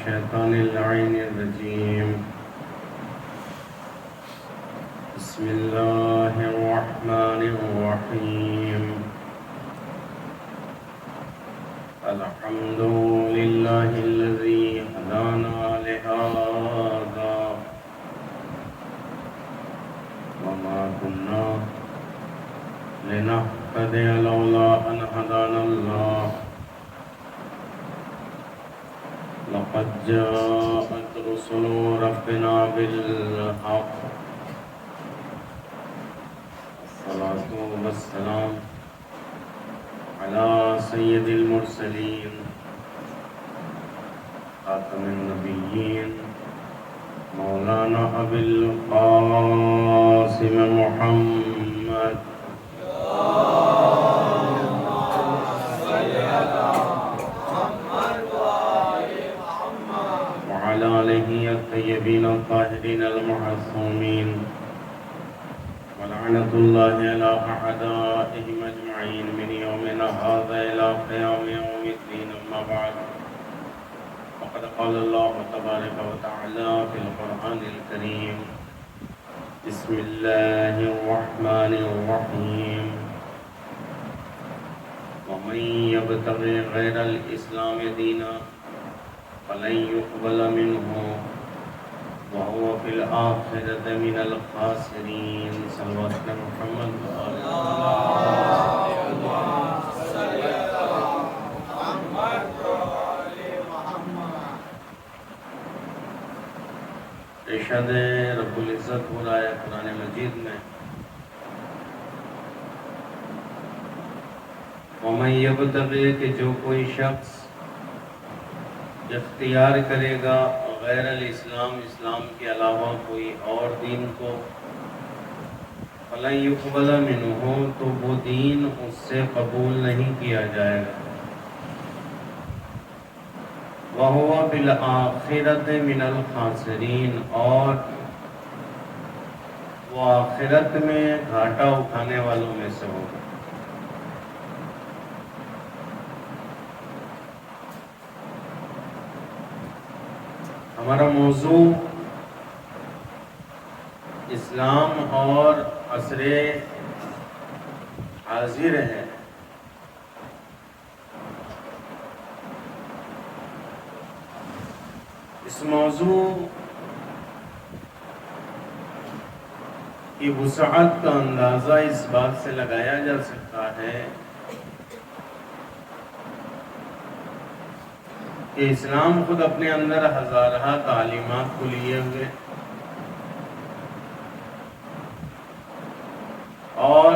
الشيطان اللعين الرجيم بسم الله الرحمن الرحيم الحمد لله الذي هدانا لهذا وما كنا لنهتدي لولا أن هدانا الله لقد جاءت رسل ربنا بالحق الصلاة والسلام على سيد المرسلين خاتم النبيين مولانا أبي القاسم محمد وعلى آله الطيبين الطاهرين المعصومين ولعنة الله على أعدائهم أجمعين من يومنا هذا إلى قيام يوم الدين. أما بعد فقد قال الله تبارك وتعالى في القرآن الكريم بسم الله الرحمن الرحيم ومن يبتغي غير الإسلام دينا فلن يقبل منه وهو في الآخرة من الخاسرين. صلى الله عليه محمد ارشاد رب العزت ہو رہا ہے قرآن مجید میں وَمَن يَبْتَغِي کہ جو کوئی شخص اختیار کرے گا غیر الاسلام اسلام کے علاوہ کوئی اور دین کو فَلَن يُقْبَلَ مِنْهُ تو وہ دین اس سے قبول نہیں کیا جائے گا وَهُوَ بِالْآخِرَةِ مِنَ الْخَاسِرِينَ اور وہ آخرت میں گھاٹا اٹھانے والوں میں سے ہوگا. ہمارا موضوع اسلام اور عصر حاضر ہے. اس موضوع کی وسعت کا اندازہ اس بات سے لگایا جا سکتا ہے کہ اسلام خود اپنے اندر ہزارہ تعلیمات کو لیے ہوئے اور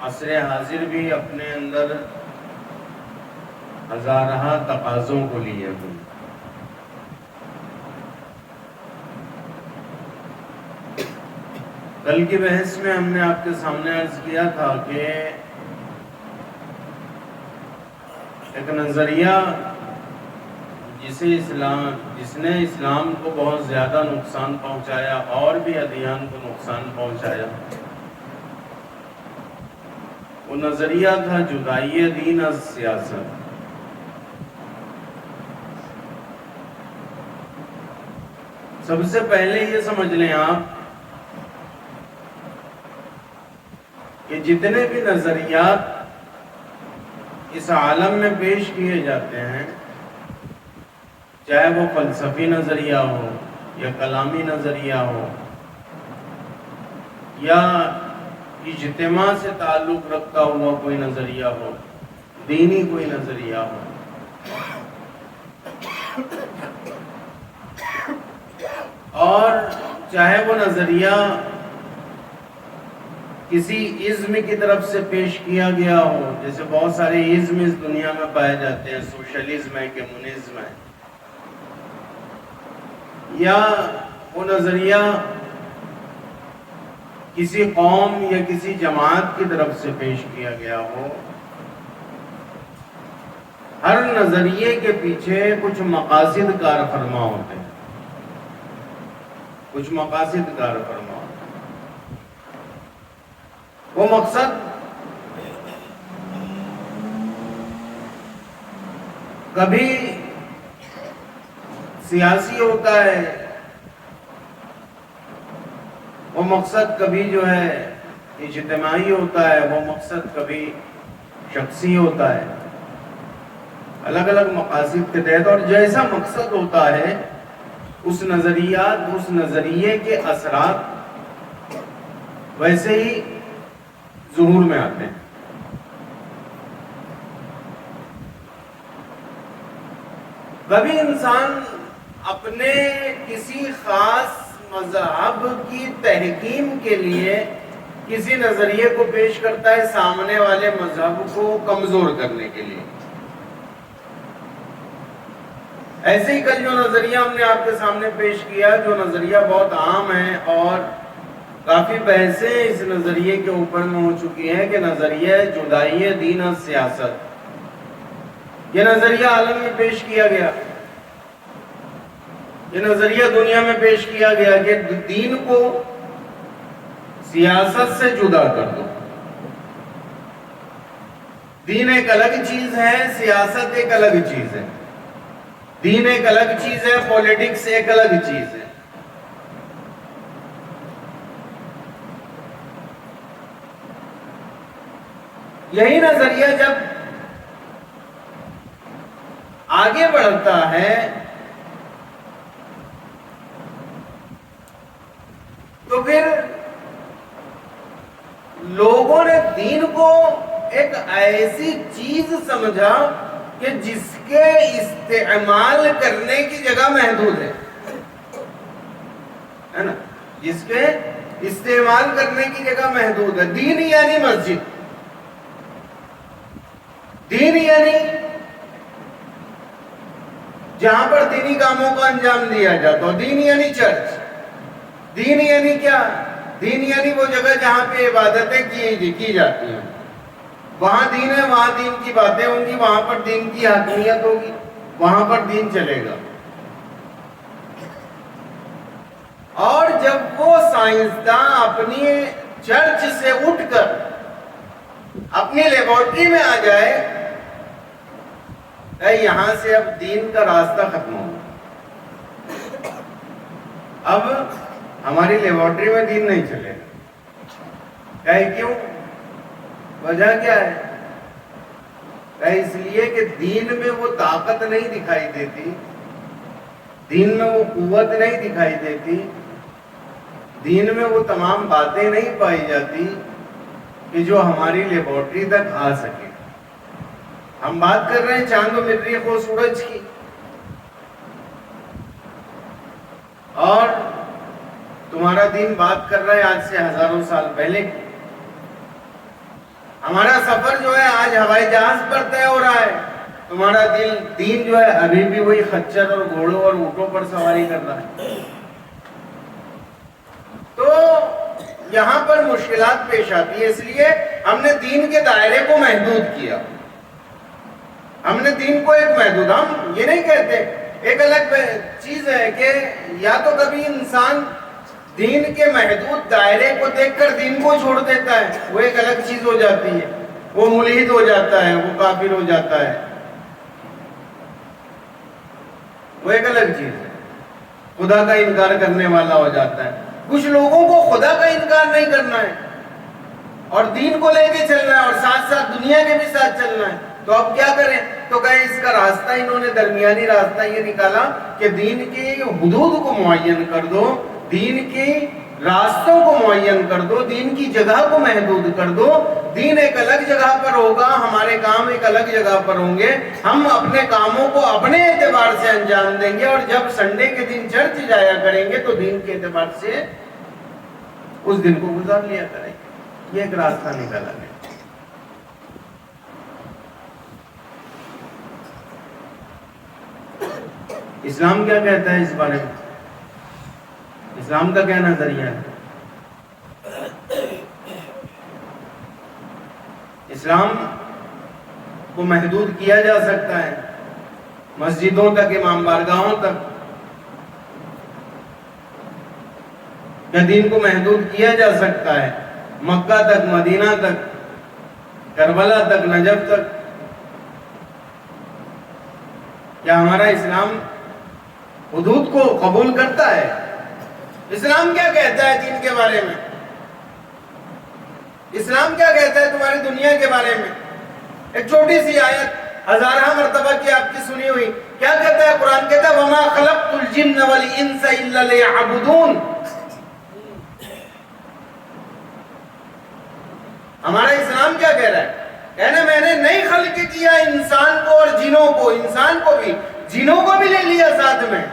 عصر حاضر بھی اپنے اندر ہزارہ تقاضوں کو لیے ہوئے. کل کی بحث میں ہم نے آپ کے سامنے عرض کیا تھا کہ ایک نظریہ جس نے اسلام کو بہت زیادہ نقصان پہنچایا اور بھی ادیان کو نقصان پہنچایا وہ نظریہ تھا جدائی دین از سیاست. سب سے پہلے یہ سمجھ لیں آپ کہ جتنے بھی نظریات اس عالم میں پیش کیے جاتے ہیں چاہے وہ فلسفی نظریہ ہو یا کلامی نظریہ ہو یا اجتماع سے تعلق رکھتا ہوا کوئی نظریہ ہو دینی کوئی نظریہ ہو اور چاہے وہ نظریہ کسی ازم کی طرف سے پیش کیا گیا ہو جیسے بہت سارے ازم اس دنیا میں پائے جاتے ہیں سوشلزم ہے کمیونزم ہے یا وہ نظریہ کسی قوم یا کسی جماعت کی طرف سے پیش کیا گیا ہو ہر نظریے کے پیچھے کچھ مقاصد کار فرما ہوتے ہیں کچھ مقاصد کار فرما ہوتے ہیں. وہ مقصد کبھی سیاسی ہوتا ہے، وہ مقصد کبھی جو ہے اجتماعی ہوتا ہے، وہ مقصد کبھی شخصی ہوتا ہے، الگ الگ مقاصد کے تحت. اور جیسا مقصد ہوتا ہے اس نظریات، اس نظریے کے اثرات ویسے ہی ظہور میں آتے ہیں. کبھی انسان اپنے کسی خاص مذہب کی تحکیم کے لیے کسی نظریے کو پیش کرتا ہے سامنے والے مذہب کو کمزور کرنے کے لیے. ایسے ہی کل جو نظریہ ہم نے آپ کے سامنے پیش کیا، جو نظریہ بہت عام ہے اور کافی بحثیں اس نظریے کے اوپر میں ہو چکی ہیں کہ نظریہ جدائی دین اور سیاست، یہ نظریہ عالم میں پیش کیا گیا، یہ نظریہ دنیا میں پیش کیا گیا کہ دین کو سیاست سے جدا کر دو. دین ایک الگ چیز ہے، سیاست ایک الگ چیز ہے. دین ایک الگ چیز ہے، پولیٹکس ایک الگ چیز ہے. یہی نظریہ جب آگے بڑھتا ہے تو پھر لوگوں نے دین کو ایک ایسی چیز سمجھا کہ جس کے استعمال کرنے کی جگہ محدود ہے نا، جس کے استعمال کرنے کی جگہ محدود ہے. دین یعنی مسجد، دین یعنی جہاں پر دینی کاموں کو انجام دیا جاتا ہو. دین یعنی چرچ. دین یعنی کیا؟ دین یعنی وہ جگہ جہاں پہ عبادتیں کی جاتی ہیں. وہاں دین ہے، وہاں دین کی باتیں ہوں گی، وہاں پر دین کی حاکمیت ہوگی، وہاں پر دین چلے گا. اور جب وہ سائنسداں اپنی چرچ سے اٹھ کر اپنی لیبارٹری میں آ جائے، یہاں سے اب دین کا راستہ ختم ہوگا، اب ہماری لیبارٹری میں دین نہیں چلے گا. کیوں؟ وجہ کیا ہے؟ اس لیے کہ دین میں وہ طاقت نہیں دکھائی دیتی، دین میں وہ قوت نہیں دکھائی دیتی، دین میں وہ تمام باتیں نہیں پائی جاتی کہ جو ہماری لیبارٹری تک آ سکے. ہم بات کر رہے ہیں چاند و مریخ و سورج کی، اور تمہارا دین بات کر رہا ہے آج سے ہزاروں سال پہلے کی. ہمارا سفر جو ہے آج ہوائی جہاز پر طے ہو رہا ہے، تمہارا دین جو ہے ابھی بھی وہی خچر اور گھوڑوں اور اونٹوں پر سواری کر رہا ہے. تو یہاں پر مشکلات پیش آتی ہے. اس لیے ہم نے دین کے دائرے کو محدود کیا. ہم نے دین کو ایک محدود، ہم یہ نہیں کہتے، ایک الگ چیز ہے کہ یا تو کبھی انسان دین کے محدود دائرے کو دیکھ کر دین کو چھوڑ دیتا ہے، وہ ایک الگ چیز ہو جاتی ہے، وہ ملحد ہو جاتا ہے، وہ کافر ہو جاتا ہے، وہ ایک الگ چیز ہے، خدا کا انکار کرنے والا ہو جاتا ہے. کچھ لوگوں کو خدا کا انکار نہیں کرنا ہے اور دین کو لے کے چلنا ہے اور ساتھ ساتھ دنیا کے بھی ساتھ چلنا ہے. تو اب کیا کریں؟ تو کہیں اس کا راستہ انہوں نے درمیانی راستہ یہ نکالا کہ دین کی حدود کو معین کر دو، دین کی راستوں کو معین کر دو، دین کی جگہ کو محدود کر دو. دین ایک الگ جگہ پر ہوگا، ہمارے کام ایک الگ جگہ پر ہوں گے، ہم اپنے کاموں کو اپنے اعتبار سے انجام دیں گے، اور جب سنڈے کے دن چرچ جایا کریں گے تو دین کے اعتبار سے اس دن کو گزار لیا کریں گے. یہ ایک راستہ نکالا ہے. اسلام کیا کہتا ہے اس بارے میں؟ اسلام کا کیا نظریہ ہے؟ اسلام کو محدود کیا جا سکتا ہے مسجدوں تک، امام بارگاہوں تک. کیا دین کو محدود کیا جا سکتا ہے مکہ تک، مدینہ تک، کربلا تک، نجف تک؟ کیا ہمارا اسلام حدود کو قبول کرتا ہے؟ اسلام کیا کہتا ہے دین کے بارے میں؟ اسلام کیا کہتا ہے تمہاری دنیا کے بارے میں؟ ایک چھوٹی سی آیت ہزارہ مرتبہ کی آپ کی سنی ہوئی، کیا کہتا ہے قرآن؟ کہتا ہے وَمَا خَلَقْتُ الْجِنَّ وَالْإِنسَ إِلَّا لِيَعْبُدُونَ۔ ہمارا اسلام کیا کہہ رہا ہے؟ کہنا میں نے نہیں خلق کیا انسان کو اور جنوں کو، انسان کو بھی جنوں کو بھی لے لیا ساتھ میں۔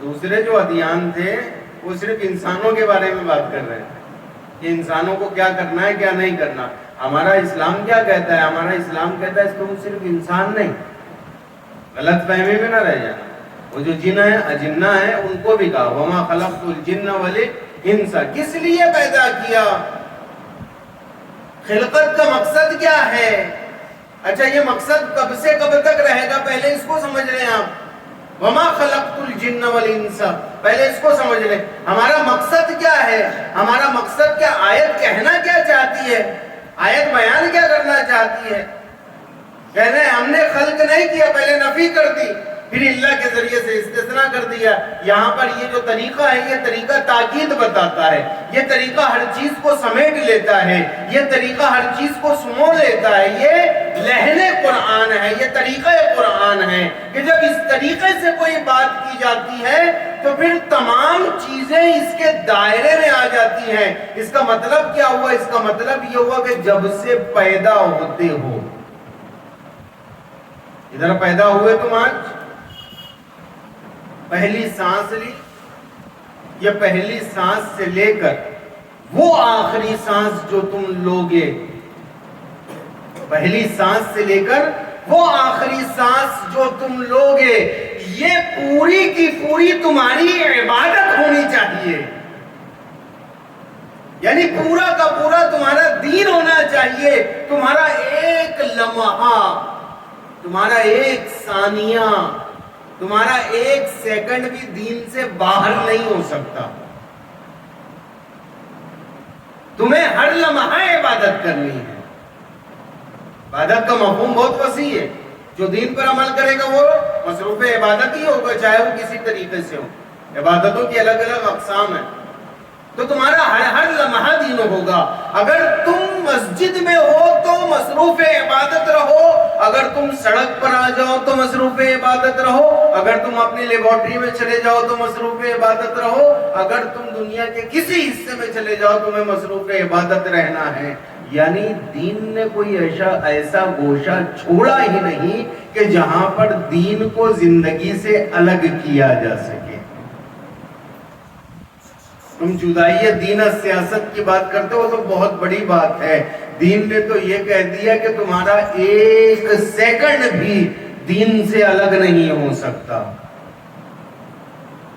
دوسرے جو ادیان تھے وہ صرف انسانوں کے بارے میں بات کر رہے تھے کہ انسانوں کو کیا کرنا ہے کیا نہیں کرنا۔ ہمارا اسلام کیا کہتا ہے؟ ہمارا اسلام کہتا ہے اس کو صرف انسان نہیں، غلط فہمی میں نہ رہ جانا، وہ جو جن ہیں اجنہ ہیں ان کو بھی کہا وما خلقت الجن والانس، کس لیے پیدا کیا؟ خلقت کا مقصد کیا ہے؟ اچھا یہ مقصد کب سے کب تک رہے گا؟ پہلے اس کو سمجھ لیں آپ، وما خلقت الجن والانس، پہلے اس کو سمجھ لیں ہمارا مقصد کیا ہے، ہمارا مقصد کیا؟ آیت کہنا کیا چاہتی ہے؟ آیت بیان کیا کرنا چاہتی ہے؟ کہنا ہے ہم نے خلق نہیں کیا، پہلے نفی کر دی، پھر اللہ کے ذریعے سے استثناء کر دیا۔ یہاں پر یہ جو طریقہ ہے یہ طریقہ تاکید بتاتا ہے، یہ طریقہ ہر چیز کو سمیٹ لیتا ہے، یہ طریقہ ہر چیز کو سمو لیتا ہے، یہ لحن قرآن ہے، یہ طریقہ قرآن ہے کہ جب اس طریقے سے کوئی بات کی جاتی ہے تو پھر تمام چیزیں اس کے دائرے میں آ جاتی ہیں۔ اس کا مطلب کیا ہوا؟ اس کا مطلب یہ ہوا کہ جب سے پیدا ہوتے ہو، ادھر پیدا ہوئے تم آج، پہلی سانس لی، یہ پہلی سانس سے لے کر وہ آخری سانس جو تم لوگے، پہلی سانس سے لے کر وہ آخری سانس جو تم لوگے، یہ پوری کی پوری تمہاری عبادت ہونی چاہیے، یعنی پورا کا پورا تمہارا دین ہونا چاہیے۔ تمہارا ایک لمحہ، تمہارا ایک ثانیہ، تمہارا ایک سیکنڈ بھی دین سے باہر نہیں ہو سکتا۔ تمہیں ہر لمحہ عبادت کرنی ہے۔ عبادت کا مفہوم بہت وسیع ہے، جو دین پر عمل کرے گا وہ مصروف عبادت ہی ہوگا، چاہے وہ کسی طریقے سے ہو۔ عبادتوں کی الگ الگ اقسام ہیں، تو تمہارا ہر لمحہ دین ہوگا۔ اگر تم مسجد میں ہو تو مصروف عبادت رہو، اگر تم سڑک پر آ جاؤ تو مصروف عبادت رہو، اگر تم اپنی لیبارٹری میں چلے جاؤ تو مصروف عبادت رہو، اگر تم دنیا کے کسی حصے میں چلے جاؤ تمہیں مصروف عبادت رہنا ہے۔ یعنی دین نے کوئی ایسا گوشہ چھوڑا ہی نہیں کہ جہاں پر دین کو زندگی سے الگ کیا جا سکے۔ تم جدائی دین اور سیاست کی بات کرتے ہو تو بہت بڑی بات ہے، دین نے تو یہ کہہ دیا کہ تمہارا ایک سیکنڈ بھی دین سے الگ نہیں ہو سکتا،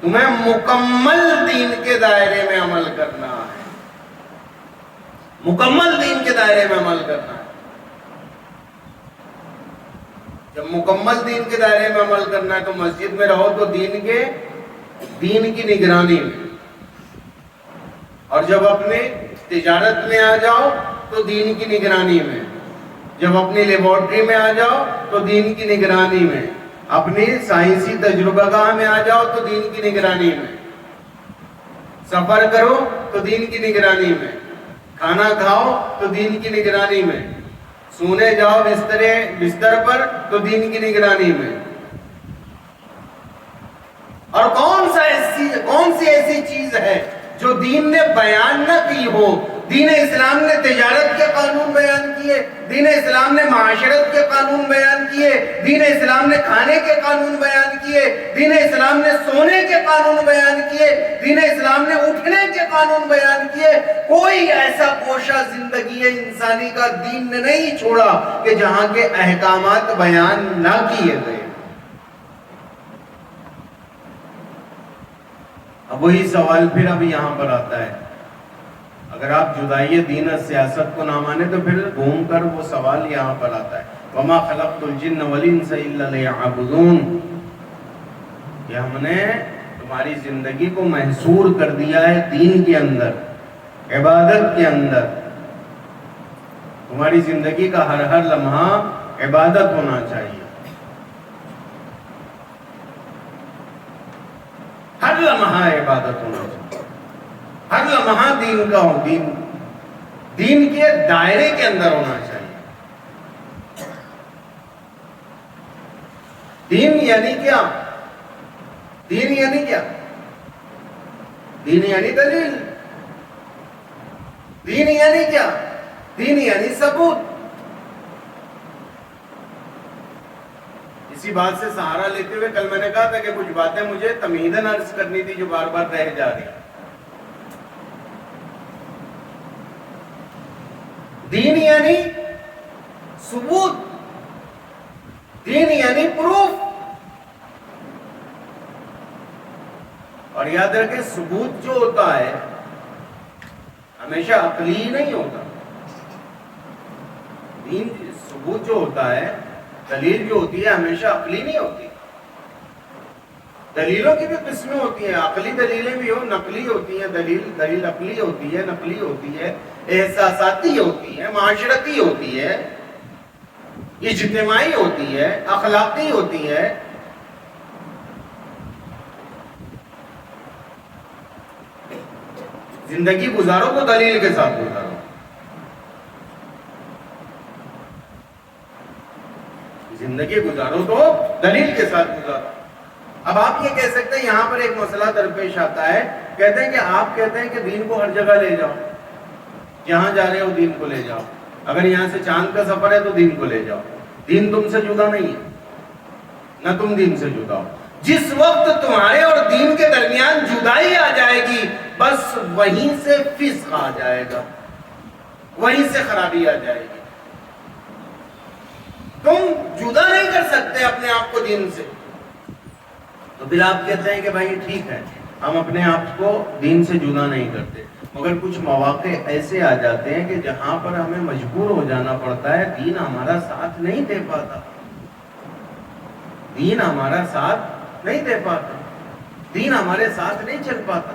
تمہیں مکمل دین کے دائرے میں عمل کرنا ہے، مکمل دین کے دائرے میں عمل کرنا ہے۔ جب مکمل دین کے دائرے میں عمل کرنا ہے تو مسجد میں رہو تو دین کی نگرانی میں، اور جب اپنے تجارت میں آ جاؤ تو دین کی نگرانی میں، جب اپنی لیبارٹری میں آ جاؤ تو دین کی نگرانی میں، اپنی سائنسی تجربہ گاہ میں آ جاؤ تو دین کی نگرانی میں، سفر کرو تو دین کی نگرانی میں، کھانا کھاؤ تو دین کی نگرانی میں، سونے جاؤ بستر پر تو دین کی نگرانی میں۔ اور کون سی ایسی چیز ہے جو دین نے بیان نہ کی ہو؟ دین اسلام نے تجارت کے قانون بیان کیے، دین اسلام نے معاشرت کے قانون بیان کیے، دین اسلام نے کھانے کے قانون بیان کیے، دین اسلام نے سونے کے قانون بیان کیے، دین اسلام نے اٹھنے کے قانون بیان کیے۔ کوئی ایسا گوشہ زندگی انسانی کا دین نے نہیں چھوڑا کہ جہاں کے احکامات بیان نہ کیے گئے۔ اب وہی سوال پھر اب یہاں پر آتا ہے، اگر آپ جدائی دین اور سیاست کو نہ مانے تو پھر گھوم کر وہ سوال یہاں پر آتا ہے وَمَا خَلَقْتُ الْجِنَّ وَالْإِنسَ إِلَّا لِيَعْبُدُونَ، کہ ہم نے تمہاری زندگی کو محصور کر دیا ہے دین کے اندر، عبادت کے اندر۔ تمہاری زندگی کا ہر لمحہ عبادت ہونا چاہیے۔ ہر لمحہ عبادت ہونا چاہیے، ہر لمحہ دین کا ہو، دین کے دائرے کے اندر ہونا چاہیے۔ دین یعنی کیا؟ دین یعنی کیا؟ دین یعنی دلیل۔ دین یعنی کیا؟ دین یعنی ثبوت۔ اسی بات سے سہارا لیتے ہوئے کل میں نے کہا تھا کہ کچھ باتیں مجھے تمہیداً عرض کرنی تھی جو بار بار رہ جا رہی۔ دین یعنی ثبوت، دین یعنی پروف۔ اور یاد رکھیں ثبوت جو ہوتا ہے ہمیشہ عقلی نہیں ہوتا۔ دین ثبوت جو ہوتا ہے، دلیل جو ہوتی ہے ہمیشہ عقلی نہیں ہوتی۔ دلیلوں کی بھی قسمیں ہوتی ہیں، عقلی دلیلیں بھی ہو، نقلی ہوتی ہیں۔ دلیل عقلی ہوتی ہے، نقلی ہوتی ہے، احساساتی ہوتی ہے، معاشرتی ہوتی ہے، اجتماعی ہوتی ہے، اخلاقی ہوتی ہے۔ زندگی گزارو تو دلیل کے ساتھ گزارو۔ زندگی گزارو تو دلیل کے ساتھ گزارو۔ اب آپ یہ کہہ سکتے ہیں، یہاں پر ایک مسئلہ درپیش آتا ہے، کہتے ہیں کہ آپ کہتے ہیں کہ دین کو ہر جگہ لے جاؤ، جہاں جا رہے ہو دین کو لے جاؤ۔ اگر یہاں سے چاند کا سفر ہے تو دین کو لے جاؤ، دین تم سے جدا نہیں ہے، نہ تم دین سے جدا ہو۔ جس وقت تمہارے اور دین کے درمیان جدائی آ جائے گی، بس وہیں سے فسق آ جائے گا، وہیں سے خرابی آ جائے گی۔ تم جدا نہیں کر سکتے اپنے آپ کو دین سے، تو پھر آپ کہتے ہیں کہ بھائی ٹھیک ہے، ہم اپنے آپ کو دین سے جدا نہیں کرتے، مگر کچھ مواقع ایسے آ جاتے ہیں کہ جہاں پر ہمیں مجبور ہو جانا پڑتا ہے، دین ہمارا ساتھ نہیں دے پاتا، دین ہمارا ساتھ نہیں دے پاتا، دین ہمارے ساتھ نہیں چل پاتا،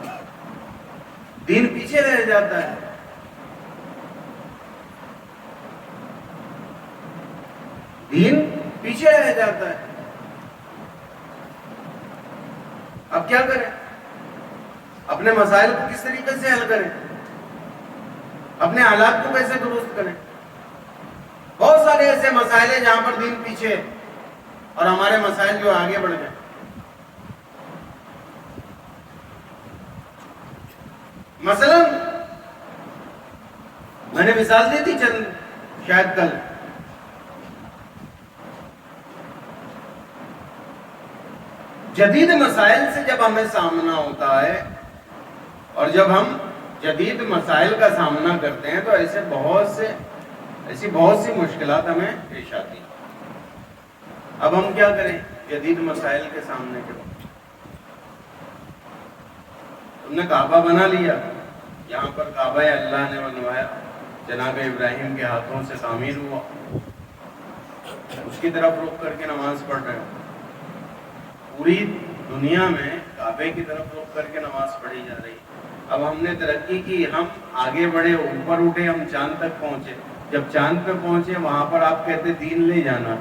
دین پیچھے رہ جاتا ہے۔ دین پیچھے رہ جاتا ہے۔ اب کیا کریں؟ اپنے مسائل کو کس طریقے سے حل کریں؟ اپنے حالات کو کیسے درست کریں؟ بہت سارے ایسے مسائل ہیں جہاں پر دین پیچھے ہے اور ہمارے مسائل جو آگے بڑھ گئے۔ مثلا میں نے مثال دی تھی شاید کل، جدید مسائل سے جب ہمیں سامنا ہوتا ہے اور جب ہم جدید مسائل کا سامنا کرتے ہیں تو ایسی بہت سی مشکلات ہمیں پیش آتی ہیں۔ اب ہم کیا کریں جدید مسائل کے سامنے کے وقت؟ تم نے کعبہ بنا لیا، یہاں پر کعبہ اللہ نے بنوایا، جناب ابراہیم کے ہاتھوں سے تعمیر ہوا، اس کی طرف رخ کر کے نماز پڑھ رہے ہو۔ پوری دنیا میں کعبے کی طرف رخ کر کے نماز پڑھی جا رہی۔ اب ہم نے ترقی کی، ہم آگے بڑھے، اوپر اٹھے، ہم چاند تک پہنچے۔ جب چاند پہ پہنچے وہاں پر آپ کہتے دین لے جانا،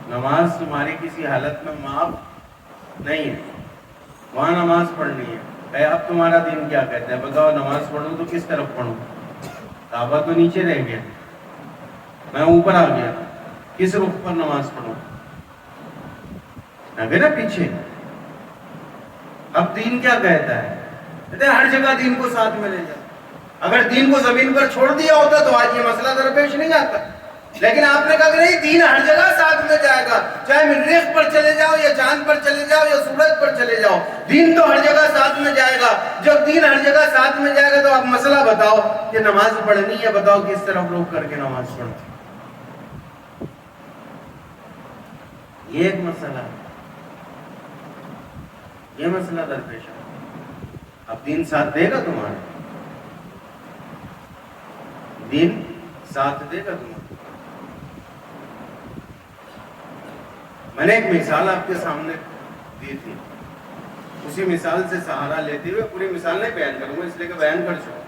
نماز تمہاری کسی حالت میں معاف نہیں ہے، وہاں نماز پڑھنی ہے۔ اب تمہارا دین کیا کہتا ہے؟ بتاؤ نماز پڑھوں تو کس طرف پڑھوں؟ کعبہ تو نیچے رہ گیا، میں اوپر آ گیا، کس رخ پر نماز پڑھوں؟ نہ نا پیچھے۔ اب دین کیا کہتا ہے؟ کہتے ہیں ہر جگہ دین کو ساتھ میں لے جاؤ۔ اگر دین کو زمین پر چھوڑ دیا ہوتا تو آج یہ مسئلہ درپیش نہیں آتا، لیکن آپ نے کہا کہ نہیں، دین ہر جگہ ساتھ میں جائے گا، چاہے مریخ پر چلے جاؤ یا چاند پر چلے جاؤ یا سورج پر چلے جاؤ، دین تو ہر جگہ ساتھ میں جائے گا۔ جب دین ہر جگہ ساتھ میں جائے گا تو آپ مسئلہ بتاؤ کہ نماز پڑھنی ہے، بتاؤ کس طرف رخ کر کے نماز پڑھو؟ یہ ایک مسئلہ ہے، یہ مسئلہ درپیش ہے۔ اب دین ساتھ دے گا تمہارا، دین ساتھ دے گا تمہارا۔ میں نے ایک مثال آپ کے سامنے دی تھی، اسی مثال سے سہارا لیتے ہوئے پوری مثال نہیں بیان کروں گا، اس لیے کہ بیان کر چکا۔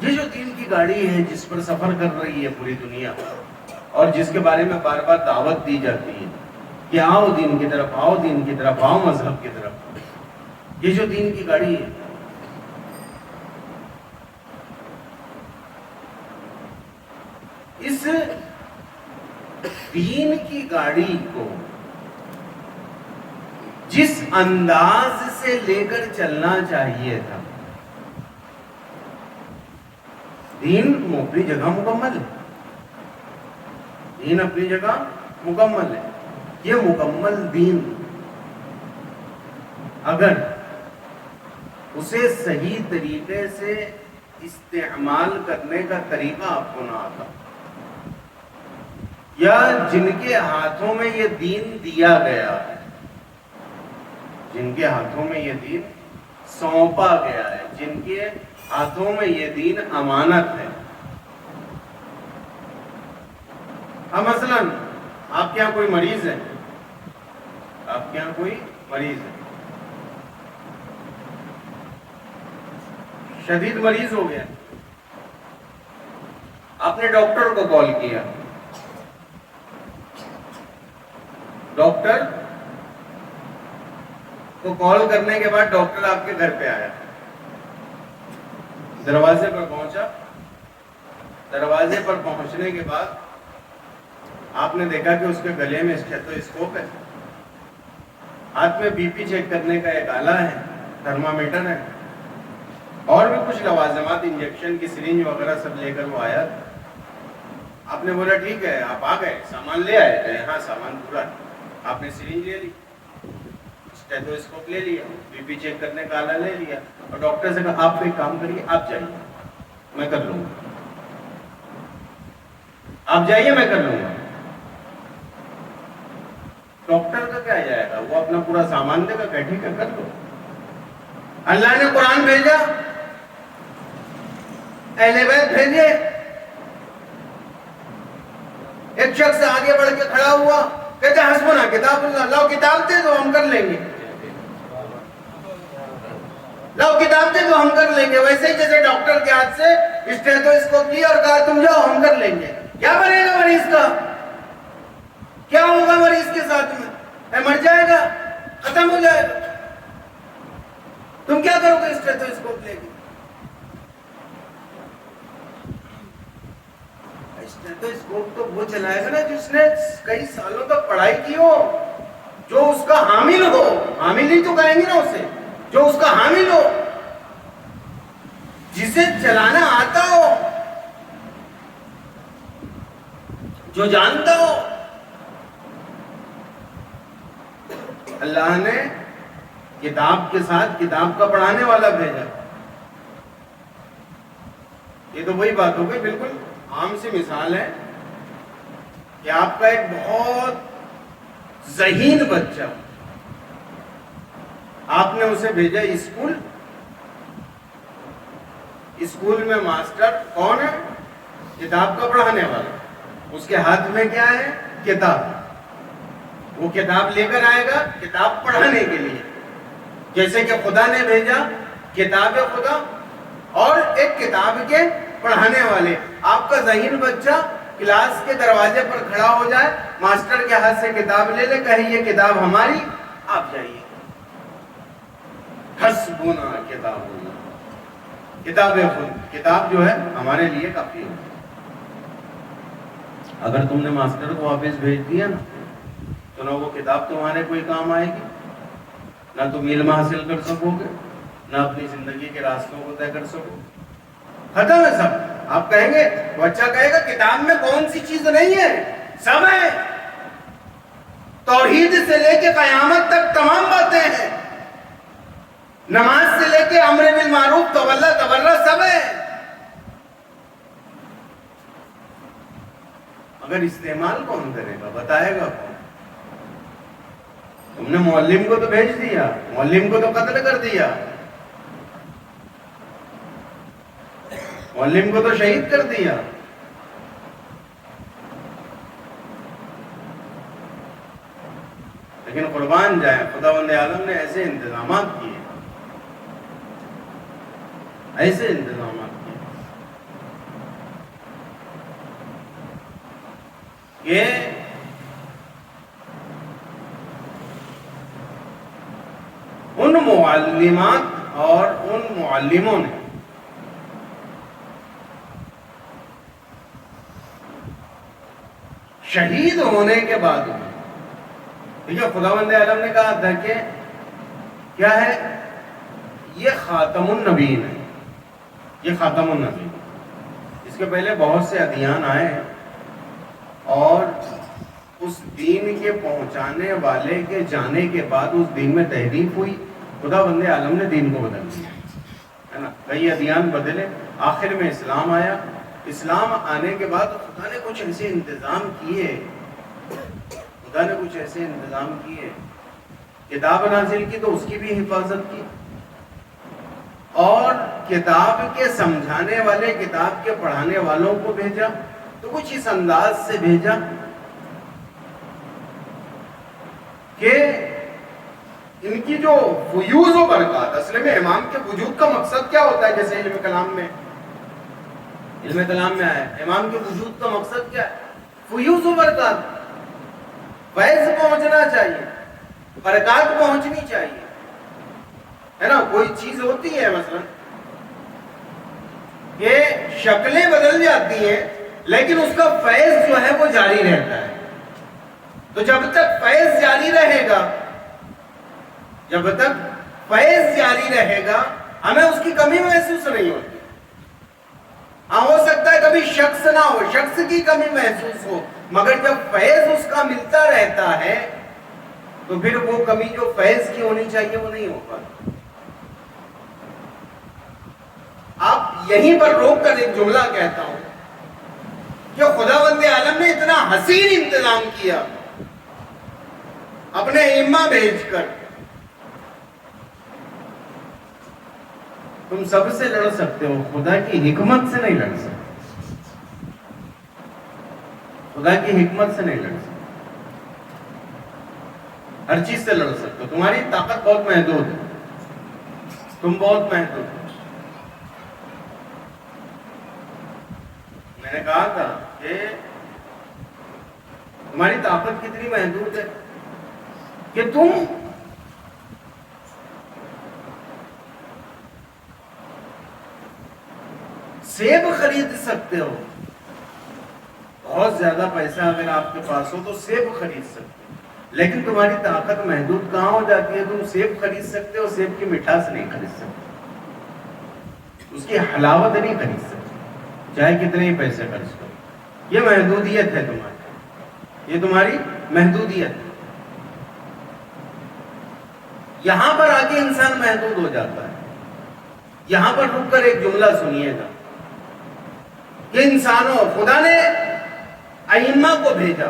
یہ جو دین کی گاڑی ہے جس پر سفر کر رہی ہے پوری دنیا اور جس کے بارے میں بار بار دعوت دی جاتی ہے، کہ آؤ دین کی طرف، آؤ دین کی طرف، آؤ مذہب کی طرف. یہ جو دین کی گاڑی ہے، اس دین کی گاڑی کو جس انداز سے لے کر چلنا چاہیے تھا، دین اپنی جگہ مکمل ہے، دین اپنی جگہ مکمل ہے. یہ مکمل دین اگر اسے صحیح طریقے سے استعمال کرنے کا طریقہ آپ کو نہ آتا، یا جن کے ہاتھوں میں یہ دین دیا گیا ہے، جن کے ہاتھوں میں یہ دین سونپا گیا ہے، جن کے ہاتھوں میں یہ دین امانت ہے. اب مثلا آپ کے یہاں کوئی مریض ہے، آپ کے یہاں کوئی مریض ہے، شدید مریض ہو گیا، آپ نے ڈاکٹر کو کال کیا، ڈاکٹر کو کال کرنے کے بعد ڈاکٹر آپ کے گھر پہ آیا، دروازے پر پہنچا. دروازے پر پہنچنے کے بعد آپ نے دیکھا کہ اس کے گلے میں اسٹیتھوسکوپ ہے، ہاتھ میں بی پی چیک کرنے کا ایک آلہ ہے، تھرمامیٹر ہے، اور بھی کچھ لوازمات، انجیکشن کی سرنج وغیرہ سب لے کر وہ آیا. آپ نے بولا ٹھیک ہے، آپ آ گئے، سامان لے آئے تھے؟ ہاں سامان پورا ہے. آپ نے سرنج لے لی، اسٹیتھوسکوپ لے لیا، بی پی چیک کرنے کا آلہ لے لیا، اور ڈاکٹر سے کہا آپ ایک کام کریے، آپ جائیے میں کر لوں گا، آپ جائیے میں کر لوں گا. ڈاکٹر کا کیا جائے گا، وہ اپنا پورا سامان دے گا کہ ٹھیک ہے کر لو. اللہ نے قرآن بھیجا، اہل بیت بھیجے، ایک شخص آگے بڑھ کے کھڑا ہوا، کہتے حسبنا کتاب اللہ، لاؤ کتاب دے دو ہم کر لیں گے، لاؤ کتاب دے دو ہم کر لیں گے. ویسے ہی جیسے ڈاکٹر کے ہاتھ سے اسٹیتھوسکوپ لیا اور کہا تم جاؤ ہم کر لیں گے. کیا بنے گا مریض کا؟ کیا ہوگا مریض کے ساتھ میں؟ مر جائے گا، ختم ہو جائے گا. تم کیا کرو گے اسٹیتھوسکوپ لے کے؟ اسٹیتھوسکوپ تو وہ چلائے گا نا جس نے کئی سالوں تک پڑھائی کی ہو، جو اس کا حامل ہو. حامل ہی تو کہیں گے نا اسے، جو اس کا حامل ہو، جسے چلانا آتا ہو، جو جانتا ہو. اللہ نے کتاب کے ساتھ کتاب کا پڑھانے والا بھیجا. یہ تو وہی بات ہو گئی، بالکل عام سی مثال ہے کہ آپ کا ایک بہت ذہین بچہ، آپ نے اسے بھیجا اسکول. اسکول میں ماسٹر کون ہے؟ کتاب کا پڑھانے والا. اس کے ہاتھ میں کیا ہے؟ کتاب. وہ کتاب لے کر آئے گا کتاب پڑھانے کے لیے. جیسے کہ خدا نے بھیجا کتاب خدا اور ایک کتاب کے پڑھانے والے. آپ کا ذہین بچہ کلاس کے دروازے پر کھڑا ہو جائے، ماسٹر کے ہاتھ سے کتاب لے لے، کہے یہ کتاب ہماری، آپ جائیے. حسبنا کتاب اللہ، کتاب خود، کتاب جو ہے ہمارے لیے کافی ہے. اگر تم نے ماسٹر کو واپس بھیج دیا نا تو نہ وہ کتاب تمہارے کوئی کام آئے گی، نہ تم علم حاصل کر سکو گے، نہ اپنی زندگی کے راستوں کو طے کر سکو. ختم ہے سب. آپ کہیں گے، بچہ کہے گا کتاب میں کون سی چیز نہیں ہے؟ سب ہے. توحید سے لے کے قیامت تک تمام باتیں ہیں. نماز سے لے کے امر بالمعروف تولا تبرہ سب ہے. مگر استعمال کون کرے گا، بتائے گا کون؟ تم نے معلم کو تو بھیج دیا، معلم کو تو قتل کر دیا، معلم کو تو شہید کر دیا. لیکن قربان جائیں، خداوند عالم نے ایسے انتظامات کیے، ایسے انتظامات کیے کہ ان معلمات اور ان معلموں نے شہید ہونے کے بعد دیکھیے خداوند عالم نے کہا تھا کہ کیا ہے یہ خاتم النبیین ہے، یہ خاتم النبیین۔ اس کے پہلے بہت سے ادیان آئے اور اس دین کے پہنچانے والے کے جانے کے بعد اس دین میں تحریف ہوئی، خداوند عالم نے دین کو بدل دیا ہے نا، کئی ادیان بدلے، آخر میں اسلام آیا۔ اسلام آنے کے بعد خدا نے کچھ ایسے انتظام کیے، خدا نے کچھ ایسے انتظام کیے، کتاب نازل کی تو اس کی بھی حفاظت کی، اور کتاب کے سمجھانے والے، کتاب کے پڑھانے والوں کو بھیجا، تو کچھ اس انداز سے بھیجا کہ ان کی جو فیوز و برکات، اصل میں امام کے وجود کا مقصد کیا ہوتا ہے؟ جیسے علم کلام میں آیا، امام کے وجود کا مقصد کیا ہے؟ فیوز و برکات، فیض پہنچنا چاہیے، برکات پہنچنی چاہیے، ہے نا۔ کوئی چیز ہوتی ہے مثلا کہ شکلیں بدل جاتی ہیں لیکن اس کا فیض جو ہے وہ جاری رہتا ہے، تو جب تک فیض جاری رہے گا ہمیں اس کی کمی محسوس نہیں ہوتی۔ ہاں ہو سکتا ہے کبھی شخص نہ ہو، شخص کی کمی محسوس ہو، مگر جب فیض اس کا ملتا رہتا ہے تو پھر وہ کمی جو فیض کی ہونی چاہیے وہ نہیں ہو پاتی۔ آپ یہیں پر روک کر ایک جملہ کہتا ہوں کہ خداوند عالم نے اتنا حسین انتظام کیا اپنے ائمہ بھیج کر، تم سب سے لڑ سکتے ہو، خدا کی حکمت سے نہیں لڑ سکتے، خدا کی حکمت سے نہیں لڑ سکتے، ہر چیز سے لڑ سکتے ہو، تمہاری طاقت بہت محدود ہے، تم بہت محدود ہو۔ میں نے کہا تھا کہ تمہاری طاقت کتنی محدود ہے کہ تم سیب خرید سکتے ہو، بہت زیادہ پیسہ اگر آپ کے پاس ہو تو سیب خرید سکتے ہو، لیکن تمہاری طاقت محدود کہاں ہو جاتی ہے؟ تم سیب خرید سکتے ہو، سیب کی مٹھاس نہیں خرید سکتے، اس کی حلاوت نہیں خرید سکتے، چاہے کتنے ہی پیسے خرچ کرو۔ یہ محدودیت ہے تمہاری، یہ تمہاری محدودیت ہے۔ یہاں پر آگے انسان محدود ہو جاتا ہے۔ یہاں پر رک کر ایک جملہ سنیے گا کہ انسانوں، خدا نے ائمہ کو بھیجا،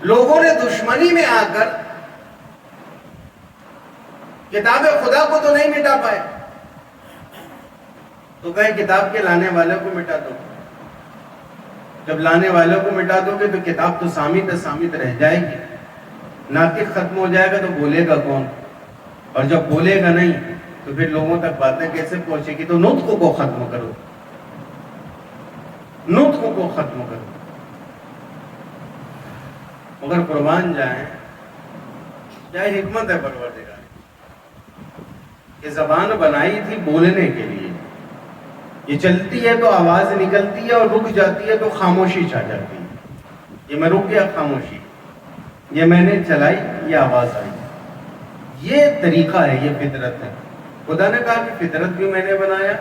لوگوں نے دشمنی میں آ کر کتاب خدا کو تو نہیں مٹا پائے، تو کہے کتاب کے لانے والوں کو مٹا دو۔ جب لانے والوں کو مٹا دو گے تو کتاب تو سامت رہ جائے گی، ناطق ختم ہو جائے گا تو بولے گا کون؟ اور جب بولے گا نہیں تو پھر لوگوں تک باتیں کیسے پہنچے گی؟ تو نطق کو ختم کرو، نطق کو ختم کرو۔ مگر قربان جائیں، کیا حکمت ہے پروردگار کہ زبان بنائی تھی بولنے کے لیے، یہ چلتی ہے تو آواز نکلتی ہے اور رک جاتی ہے تو خاموشی چھا جاتی ہے۔ یہ میں رک گیا، خاموشی، یہ میں نے چلائی، یہ آواز آئی، یہ طریقہ ہے، یہ فطرت ہے۔ خدا نے کہا کہ فطرت بھی میں نے بنایا،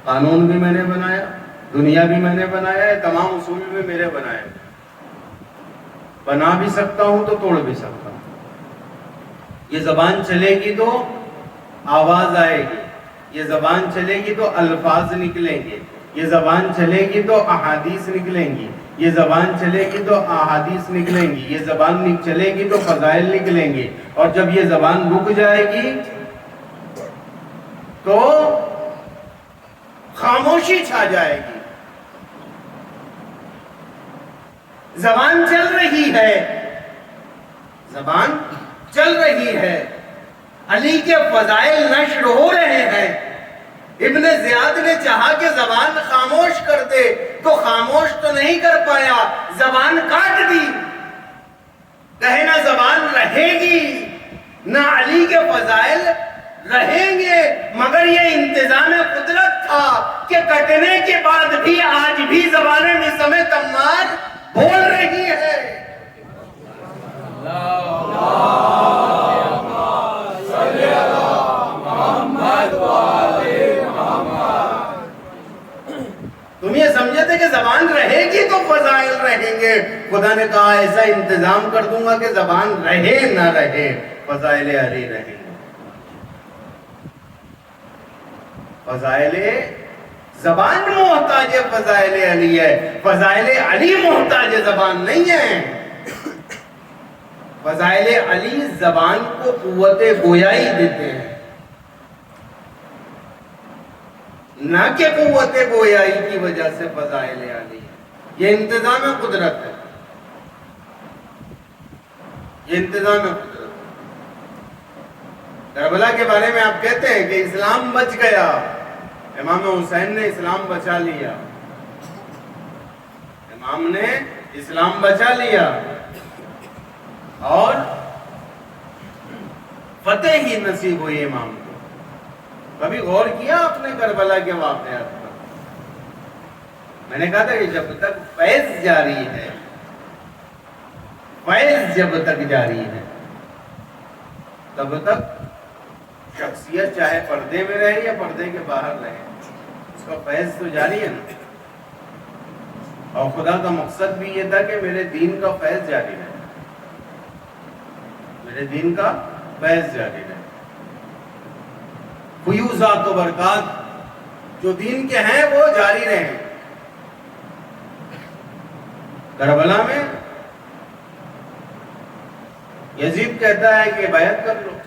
قانون بھی میں نے بنایا، دنیا بھی میں نے بنایا ہے، تمام اصول بھی میرے بنائے، بنا بھی سکتا ہوں تو توڑ بھی سکتا ہوں۔ یہ زبان چلے گی تو آواز آئے گی، یہ زبان چلے گی تو الفاظ نکلیں گے، یہ زبان چلے گی تو احادیث نکلیں گی، یہ زبان چلے گی تو احادیث نکلیں گی، یہ زبان چلے گی تو فضائل نکلیں گے، اور جب یہ زبان رک جائے گی تو خاموشی چھا جائے گی۔ زبان چل رہی ہے، زبان چل رہی ہے، علی کے فضائل نشر ہو رہے ہیں۔ ابن زیاد نے چاہا کہ زبان خاموش کر دے تو خاموش تو نہیں کر پایا، زبان کاٹ دی۔ کہے نہ زبان رہے گی نہ علی کے فضائل رہیں گے، مگر یہ انتظام قدرت تھا کہ کٹنے کے بعد بھی آج بھی زبانیں نسم تمار بول رہی ہے۔ تم یہ سمجھے تھے کہ زبان رہے گی تو فضائل رہیں گے، خدا نے کہا ایسا انتظام کر دوں گا کہ زبان رہے نہ رہے فضائل علی رہیں گے۔ فضائل زبان محتاج فضائل علی ہے، فضائل علی محتاج زبان نہیں ہے۔ فضائل علی زبان کو قوت گویائی دیتے ہیں، نہ کہ قوت گویائی کی وجہ سے فضائل علی ہے۔ یہ انتظام قدرت ہے، یہ انتظام قدرت۔ کربلا کے بارے میں آپ کہتے ہیں کہ اسلام بچ گیا، امام حسین نے اسلام بچا لیا، امام نے اسلام بچا لیا اور فتح ہی نصیب ہوئی امام کو۔ کبھی غور کیا آپ نے کربلا کے واقعات پر؟ میں نے کہا تھا کہ جب تک فیض جاری ہے، فیض جب تک جاری ہے تب تک شخصیت چاہے پردے میں رہے یا پردے کے باہر رہے، اس کا فیض تو جاری ہے نا۔ اور خدا کا مقصد بھی یہ تھا کہ میرے دین کا فیض جاری رہے، میرے دین کا فیض جاری رہے، فیوزات و برکات جو دین کے ہیں وہ جاری رہیں۔ کربلا میں یزید کہتا ہے کہ بیعت کر لو،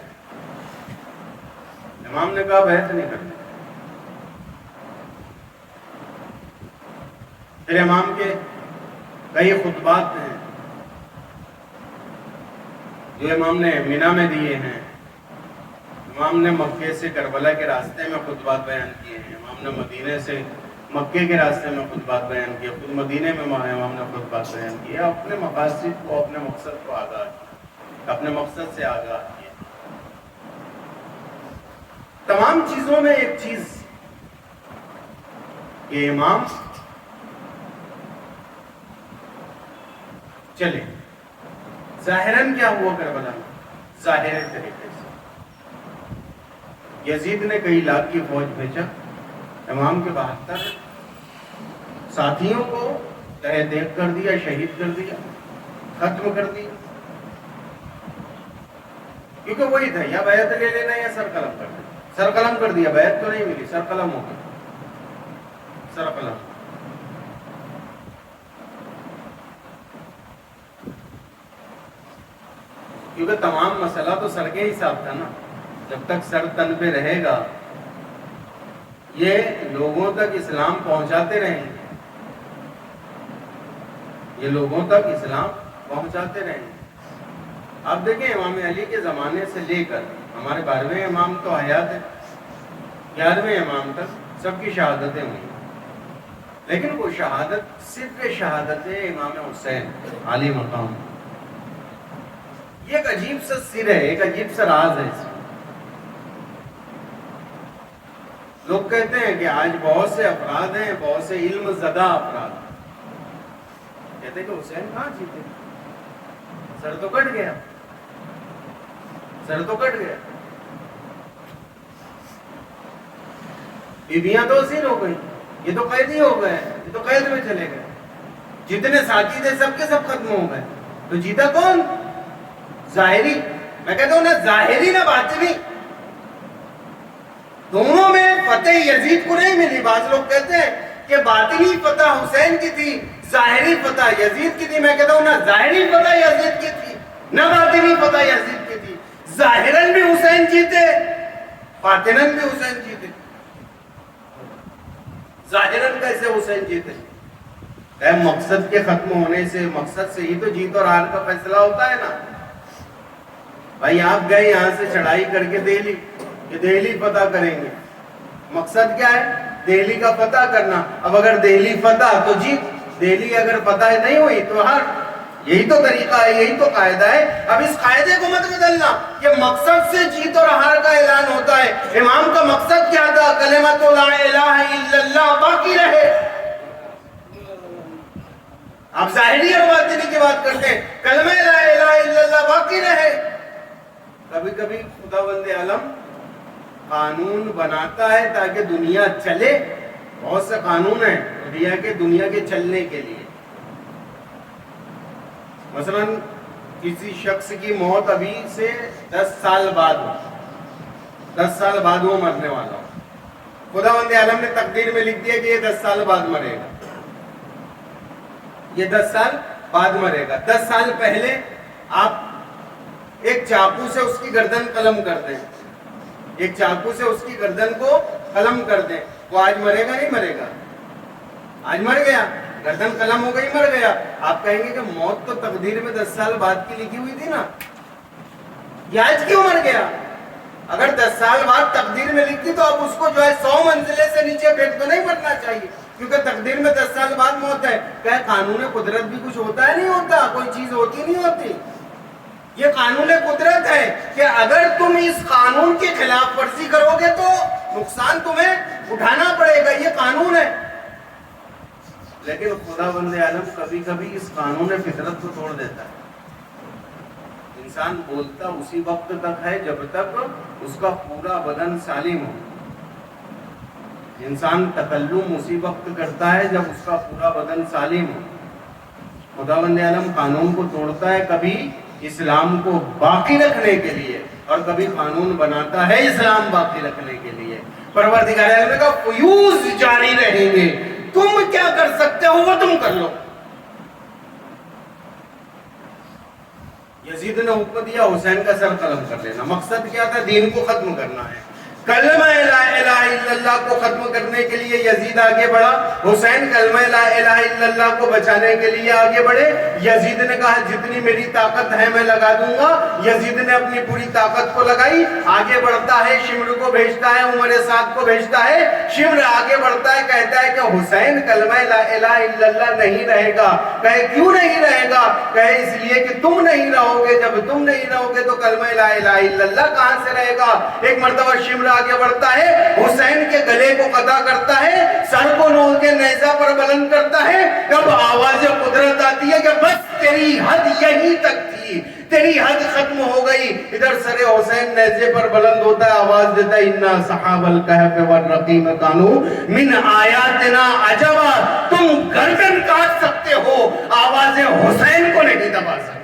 امام نے کہا بیعت نہیں کرنی۔ پھر امام کے کئی خطبات ہیں جو امام نے مینا میں دیے ہیں، امام نے مکے سے کربلا کے راستے میں خطبات بیان کیے ہیں، امام نے مدینے سے مکے کے راستے میں خطبات بیان کیے، خود مدینے میں امام نے خطبات بیان کیے، اپنے مقاصد کو، اپنے مقصد کو آگاہ کیا، اپنے مقصد سے آگاہ کیا۔ تمام چیزوں میں ایک چیز کہ امام چلے۔ ظاہراً کیا ہوا کربلا میں؟ ظاہر طریقے سے یزید نے کئی لاکھ کی فوج بھیجا، امام کے 72 ساتھیوں کو تہہ دیکھ کر دیا، شہید کر دیا، ختم کر دیا، کیونکہ وہی تھا یا بیعت لے لینا یا سر قلم کر دینا۔ سر قلم کر دیا، بیعت تو نہیں ملی، سر قلم ہو گیا، سر قلم۔ کیونکہ تمام مسئلہ تو سر کے حساب تھا نا، جب تک سر تن پہ رہے گا یہ لوگوں تک اسلام پہنچاتے رہیں گے، یہ لوگوں تک اسلام پہنچاتے رہیں گے۔ آپ دیکھیں امام علی کے زمانے سے لے کر ہمارے 12ویں امام تو حیات ہے، 11ویں امام تک سب کی شہادتیں ہوئی، لیکن وہ شہادت صرف شہادت امام حسین عالی مقام، یہ ایک عجیب سا سر ہے، ایک عجیب سا راز ہے اس میں۔ لوگ کہتے ہیں کہ آج بہت سے افراد ہیں، بہت سے علم زدہ افراد کہتے ہیں کہ حسین کہاں جیتے، سر تو کٹ گیا، سر تو کٹ گیا، بیویاں تو اسیر ہو گئی، یہ تو قیدی ہو گئے، یہ تو قید میں چلے گئے، جتنے ساتھی تھے سب کے سب ختم ہو گئے، تو جیتا کون؟ ظاہری۔ میں کہتا ہوں نا ظاہری نہ باطنی، دونوں میں فتح یزید کو نہیں ملی۔ بعض لوگ کہتے ہیں کہ باطنی فتح حسین کی تھی، ظاہری فتح یزید کی تھی۔ میں کہتا ہوں نہ ظاہری فتح یزید کی تھی نہ باطنی فتح یزید کی تھی، ظاہراً بھی حسین جیتے، باطناً بھی حسین جیتے۔ ظاہراً کیسے حسین جیتے؟ مقصد کے ختم ہونے سے، مقصد سے ہی تو جیت اور ہار کا فیصلہ ہوتا ہے نا۔ بھائی آپ گئے یہاں سے چڑھائی کر کے دہلی، کہ دہلی فتح کریں گے، مقصد کیا ہے؟ دہلی کا فتح کرنا۔ اب اگر دہلی فتح تو جیت، دہلی اگر فتح نہیں ہوئی تو ہار۔ یہی تو طریقہ ہے، یہی تو قاعدہ ہے. اب اس قاعدے کو مت بدلنا کہ مقصد سے جیت اور ہار کا اعلان ہوتا ہے. امام کا مقصد کیا تھا؟ کلمۃ لا الہ الا اللہ باقی رہے. آپ ظاہری اور باطنی کی بات کرتے ہیں، کلمہ لا الہ الا اللہ باقی رہے. کبھی کبھی خداوند عالم قانون بناتا ہے تاکہ دنیا چلے. بہت سے قانون ہیں دنیا کے چلنے کے لیے. مثلا کسی شخص کی موت ابھی سے 10 سال بعد ہو، 10 سال بعد وہ مرنے والا ہو. خداوند عالم نے تقدیر میں لکھ دیا کہ یہ 10 سال بعد مرے گا، یہ 10 سال بعد مرے گا. 10 سال پہلے آپ ایک چاقو سے اس کی گردن قلم کر دیں، ایک چاقو سے اس کی گردن کو قلم کر دیں، وہ آج مرے گا نہیں مرے گا؟ آج مر گیا، گردن قلم ہو گئی، مر گیا. آپ کہیں گے کہ موت تو تقدیر میں 10 سال بعد کی لکھی ہوئی تھی نا، یہ آج کیوں مر گیا؟ اگر 10 سال بعد تقدیر میں لکھی تو اب اس کو جو ہے 100 منزلے سے نیچے پھینک تو نہیں مرنا چاہیے، کیونکہ تقدیر میں 10 سال بعد موت ہے. کہ قانون قدرت بھی کچھ ہوتا ہے نہیں ہوتا، کوئی چیز ہوتی نہیں ہوتی. یہ قانون قدرت ہے کہ اگر تم اس قانون کی خلاف ورزی کرو گے تو نقصان تمہیں اٹھانا پڑے گا، یہ قانون ہے. لیکن خداوند عالم کبھی کبھی اس قانون فطرت کو توڑ دیتا ہے. انسان بولتا اسی وقت تک ہے جب تک اس کا پورا بدن سالم ہو. انسان تکلم اسی وقت کرتا ہے جب اس کا پورا بدن سالم ہو. خداوند عالم قانون کو توڑتا ہے کبھی اسلام کو باقی رکھنے کے لیے، اور کبھی قانون بناتا ہے اسلام باقی رکھنے کے لیے. پروردگار عالم نے کہا فیوز جاری رہیں گے، تم کیا کر سکتے ہو وہ تم کر لو. یزید نے حکم دیا حسین کا سر قلم کر لینا. مقصد کیا تھا؟ دین کو ختم کرنا ہے. کلمہ لا الہ الا اللہ کو ختم کرنے کے لیے یزید آگے بڑھا، حسین کلمہ لا الہ الا اللہ کو بچانے کے لیے آگے بڑھے. یزید نے کہا جتنی میری طاقت ہے میں لگا دوں گا. یزید نے اپنی پوری طاقت کو لگائی، آگے بڑھتا ہے، شمر کو بھیجتا ہے، عمر سعد کو بھیجتا ہے. شمر آگے بڑھتا ہے، کہتا ہے کہ حسین کلمہ لا الہ الا اللہ نہیں رہے گا. کہے کیوں نہیں رہے گا؟ کہے اس لیے کہ تم نہیں رہو گے. جب تم نہیں رہو گے تو کلمہ لا الہ الا اللہ کہاں سے رہے گا؟ ایک مرتبہ شمر آگے بڑھتا ہے، حسین کے گلے کو قطع کرتا ہے، سر کو نول کے نیزہ پر بلند کرتا ہے. جب آواز قدرت آتی ہے کہ بس تیری حد یہیں تک تھی، تیری حد ختم ہو گئی. ادھر سر حسین نیزے پر بلند ہوتا ہے، آواز دیتا ہے انا صحاب الکہف والرقیم کانوا من آیاتنا عجبا. تم گردن کاٹ سکتے ہو، آواز حسین کو نہیں دبا سکتے.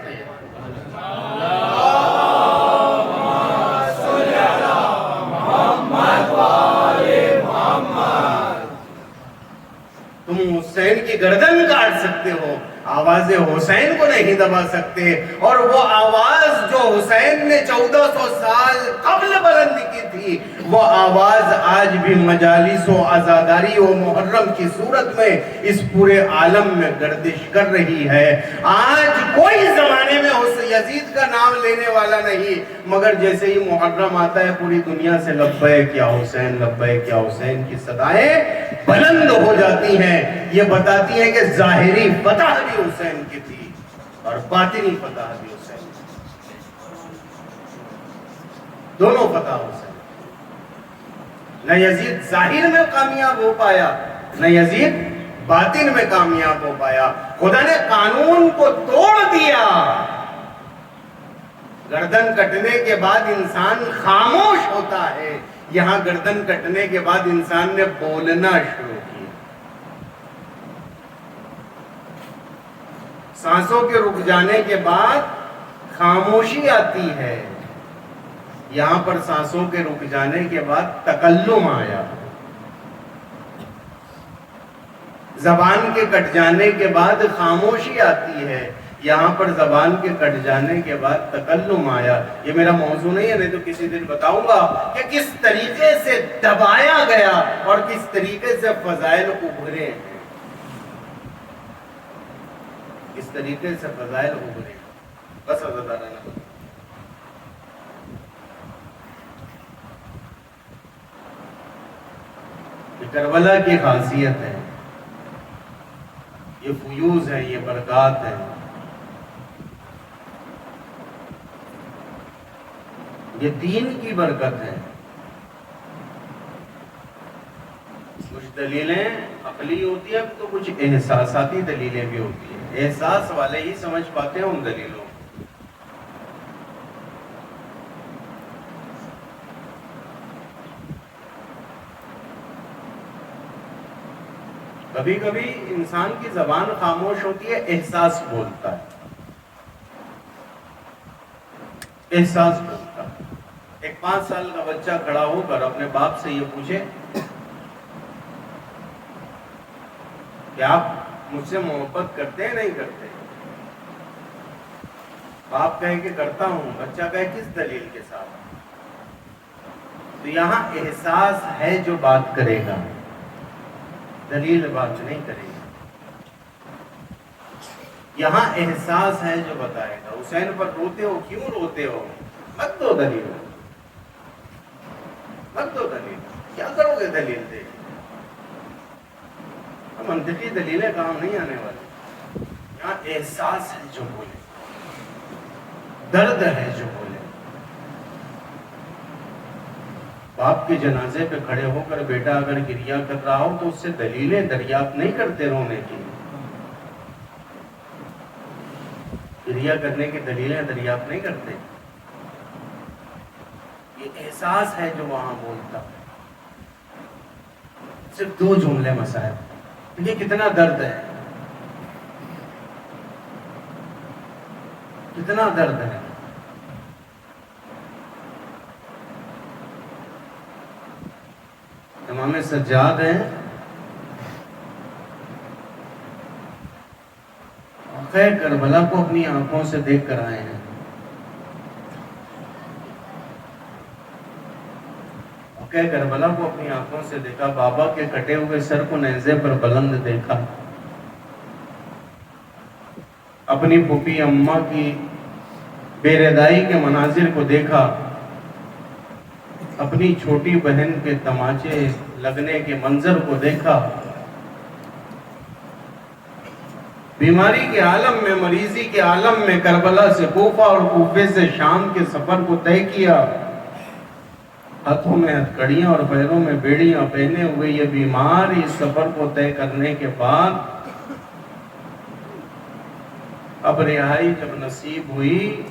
تم حسین کی گردن کاٹ سکتے ہو، آواز حسین کو نہیں دبا سکتے. اور وہ آواز جو حسین نے 1400 سال قبل بلند کی تھی، وہ آواز آج بھی مجالس و عزاداری و محرم کی صورت میں اس پورے عالم میں گردش کر رہی ہے. آج کوئی زمانے میں یزید کا نام لینے والا نہیں، مگر جیسے ہی محرم آتا ہے پوری دنیا سے لبیک یا حسین، لبیک یا حسین کی صدائیں بلند ہو جاتی ہیں. یہ بتاتی ہیں کہ ظاہری فتح بھی حسین کی تھی اور باطنی فتح بھی حسین کی، دونوں فتح حسین. نہ یزید ظاہر میں کامیاب ہو پایا، نہ یزید باطن میں کامیاب ہو پایا. خدا نے قانون کو توڑ دیا. گردن کٹنے کے بعد انسان خاموش ہوتا ہے، یہاں گردن کٹنے کے بعد انسان نے بولنا شروع کیا. سانسوں کے رک جانے کے بعد خاموشی آتی ہے، یہاں پر سانسوں کے رک جانے کے بعد تکلم آیا. زبان کے کٹ جانے کے بعد خاموشی آتی ہے، یہاں پر زبان کے کٹ جانے کے بعد تکلم آیا. یہ میرا موضوع نہیں ہے، نہیں تو کسی دن بتاؤں گا کہ کس طریقے سے دبایا گیا اور کس طریقے سے فضائل ابھرے ہیں، کس طریقے سے فضائل ابھرے. بس عزیزانہ، یہ کربلا کی خاصیت ہے، یہ فیوز ہے، یہ برکات ہے. یہ دین کی برکت ہے. کچھ دلیلیں عقلی ہوتی ہیں تو کچھ احساساتی دلیلیں بھی ہوتی ہیں. احساس والے ہی سمجھ پاتے ہیں ان دلیلوں. کبھی کبھی انسان کی زبان خاموش ہوتی ہے، احساس بولتا ہے. احساس بولتا ہے. ایک 5 سال کا بچہ کھڑا ہو کر اپنے باپ سے یہ پوچھے کہ آپ مجھ سے محبت کرتے ہیں نہیں کرتے؟ باپ کہے کہ کرتا ہوں، بچہ کہے کس دلیل کے ساتھ؟ تو یہاں احساس ہے جو بات کرے گا، دلیل بات نہیں کرے گی. یہاں احساس ہے جو بتائے گا. حسین پر روتے ہو، کیوں روتے ہو؟ مت دو دلیل، مت دو دلیل. کیا کرو گے دلیل دے؟ منطقی دلیلیں کام نہیں آنے والی. یہاں احساس ہے جو بولے، درد ہے جو بولے. باپ کے جنازے پہ کھڑے ہو کر بیٹا اگر گریہ کر رہا ہو تو اس سے دلیلیں دریافت نہیں کرتے رونے کی. گریہ کرنے کی دلیلیں دریافت نہیں کرتے. یہ احساس ہے جو وہاں بولتا ہے. صرف 2 جملے مسائل. یہ کتنا درد ہے، کتنا درد ہے. امام سجاد ہیں، خیر کربلا کو اپنی آنکھوں سے دیکھ کر آئے ہیں. کربلا کو اپنی آنکھوں سے دیکھا، بابا کے کٹے ہوئے سر کو نیزے پر بلند دیکھا، اپنی پھوپھی اماں کی بے ردائی کے مناظر کو دیکھا، اپنی چھوٹی بہن کے تماچے لگنے کے منظر کو دیکھا، بیماری کے عالم میں، مریضی کے عالم میں کربلا سے کوفہ اور کوفے سے شام کے سفر کو طے کیا. ہاتھوں میں ہتھکڑیاں اور پیروں میں بیڑیاں پہنے ہوئے یہ بیمار اس سفر کو طے کرنے کے بعد اب رہائی جب نصیب ہوئی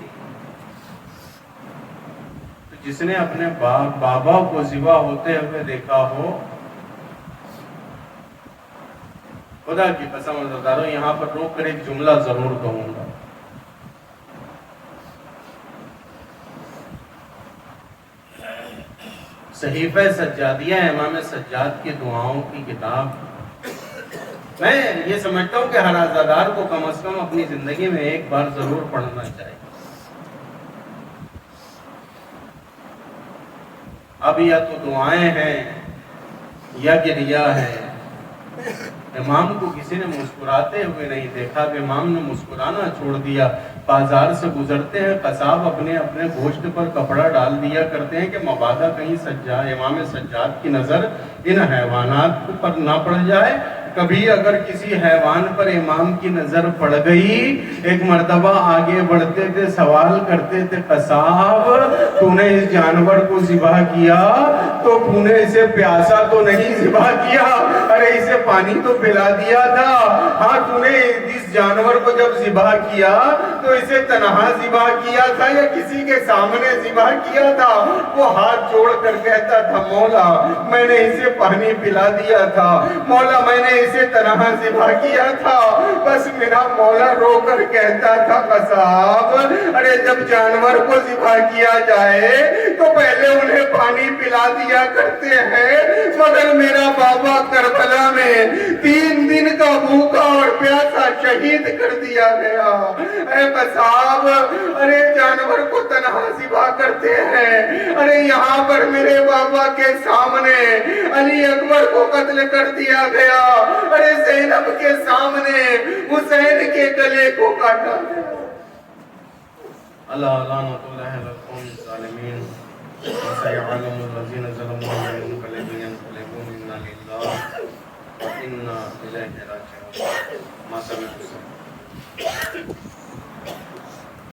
تو جس نے اپنے بابا کو ذبح ہوتے ہوئے دیکھا ہو، خدا کی قسم عزیزانو یہاں پر روک کر ایک جملہ ضرور کہوں گا. صحیفہ سجادیہ امام سجاد کی دعاؤں کی کتاب. میں یہ سمجھتا ہوں کہ ہر عزادار کو کم از کم اپنی زندگی میں ایک بار ضرور پڑھنا چاہیے. اب یا تو دعائیں ہیں یا گریہ ہے. امام کو کسی نے مسکراتے ہوئے نہیں دیکھا کہ امام نے مسکرانا چھوڑ دیا. بازار سے گزرتے ہیں، قصاب اپنے گوشت پر کپڑا ڈال دیا کرتے ہیں کہ مبادا کہیں امام سجاد کی نظر ان حیوانات پر نہ پڑ جائے. کبھی اگر کسی حیوان پر امام کی نظر پڑ گئی، ایک مرتبہ آگے بڑھتے تھے، سوال کرتے تھے، قصاب تو نے اس جانور کو ذبح کیا تو تو نے اسے پیاسا تو نہیں ذبح کیا، ارے اسے پانی تو پلا دیا تھا. ہاں تو نے اس جانور کو جب ذبح کیا تو اسے تنہا ذبح کیا تھا یا کسی کے سامنے ذبح کیا تھا؟ وہ ہاتھ جوڑ کر کہتا تھا مولا میں نے اسے پانی پلا دیا تھا، مولا میں نے اسے تنہا ذبح کیا تھا. بس میرا مولا رو کر کہتا تھا قصاب ارے جب جانور کو ذبح کیا جائے تو پہلے انہیں پانی پلا دیا کرتے ہیں، مگر میرا بابا کربلا میں 3 دن کا بھوکا اور پیاسا شہید کر دیا گیا. اے قصاب ارے جانور کو تنہا ذبح کرتے ہیں، ارے یہاں پر میرے بابا کے سامنے علی اکبر کو قتل کر دیا گیا، ارے زینب کے سامنے حسین کے گلے کو کاٹا گیا. اللہ لعنت اللہ علی القوم الظالمین وسيعلم الذين ظلموا منقلبين ينقلبون انا لله وانا اليه راجعون. ما سمعت